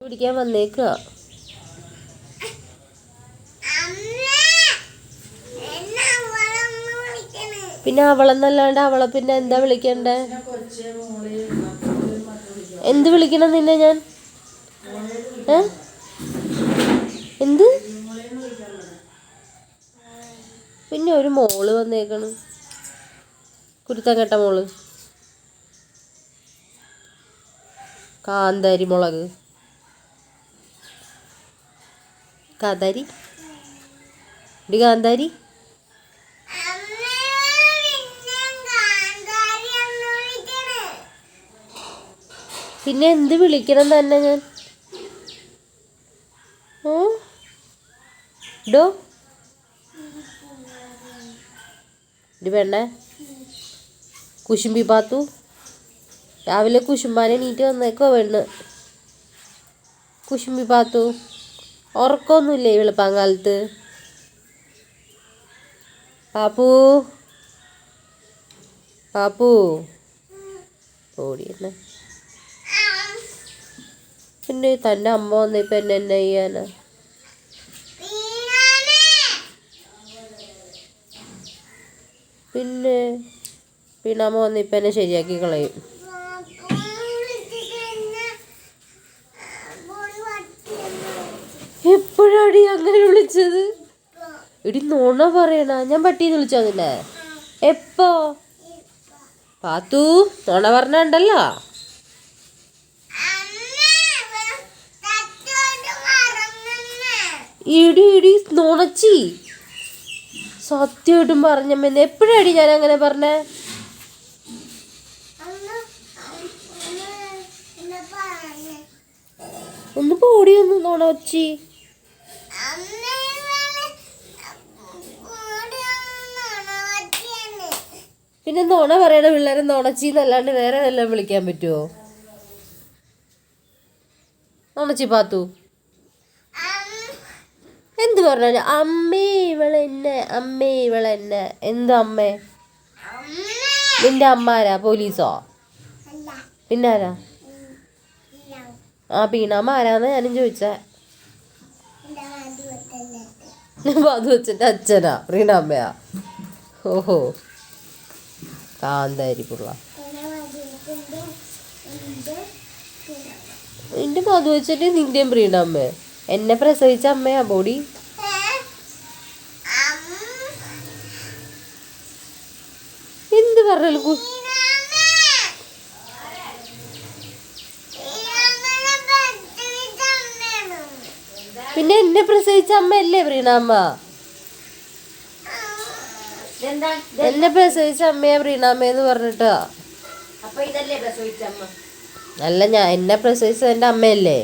പിടിക്കാൻ വന്നേക്കുക. പിന്നെ അവളെന്നല്ലാണ്ട് അവളെ പിന്നെ എന്താ വിളിക്കണ്ടേ? എന്ത് വിളിക്കണം നിന്നെ ഞാൻ? എന്ത്? പിന്നെ ഒരു മോള് വന്നേക്കണം, കുരുത്തം കെട്ട മോള്. കാന്താരി മുളക്, കാന്താരി ഇടി കാന്താരി. പിന്നെ എന്ത് വിളിക്കണം തന്നെ ഞാൻ? ഡോ ഇടി പെണ്ണേ, കുശുമ്പി പാത്തു. രാവിലെ കുശുമ്പാനെ നീറ്റ് വന്നേക്കോ പെണ്ണ്. കുശുമ്പി പാത്തു, ഉറക്കമൊന്നുമില്ലേ വെളുപ്പാങ്കാലത്ത്? പാപ്പു പാപ്പു ഓടിയെന്നെ. പിന്നെ തൻ്റെ അമ്മ വന്നിപ്പോൾ എന്നെ എന്നാ ചെയ്യാനാ? പിന്നെ അമ്മ വന്നിപ്പോൾ എന്നെ ശരിയാക്കി കളയും. എപ്പോഴാടി അങ്ങനെ വിളിച്ചത്? ഇടി നോണ പറയണ, ഞാൻ പട്ടീന്ന് വിളിച്ചോ നിന്നെ? എപ്പോ? പാത്തു നോണ പറഞ്ഞുണ്ടല്ലോ. ഇടി ഇടി നോണച്ചി, സത്യമായിട്ടും പറഞ്ഞമ്മേന്ന്. എപ്പോഴാടി ഞാൻ അങ്ങനെ പറഞ്ഞേ? ഒന്ന് പോടി, ഒന്ന് നോണച്ചി. പിന്നെ നോണ പറയണ പിള്ളേരെ നോണച്ചിന്നല്ലാണ്ട് വേറെ വല്ലതും വിളിക്കാൻ പറ്റുമോ? നോണച്ചി പാത്തു എന്ത് പറഞ്ഞാലും അമ്മേ ഇവളെന്നെ, അമ്മേ ഇവളെന്നെ. എന്ത് അമ്മേ? നിന്റെ അമ്മാരാ? പോലീസോ? പിന്നാരാ? ആ പീണാമ്മ ആരാന്ന് ഞാനും ചോദിച്ചേ. അത് വെച്ചിട്ട് അച്ഛനാ പ്രീണാമ്മയാ? ഓഹോ, കാന്താരി പുള്ള. നിന്റെ മധു വെച്ചിട്ട് നിന്റെയും പ്രീണാമ്മ? എന്നെ പ്രസവിച്ച അമ്മയാ ബോഡി. എന്ത് പറഞ്ഞു? പിന്നെ എന്നെ പ്രസവിച്ച അമ്മയല്ലേ പ്രീണാമ്മ? എന്നെ പ്രസവിച്ച അമ്മയാ പ്രീണാമ്മയെന്ന് പറഞ്ഞിട്ടാ. അല്ല, ഞാൻ എന്നെ പ്രസവിച്ചത് എൻ്റെ അമ്മയല്ലേ?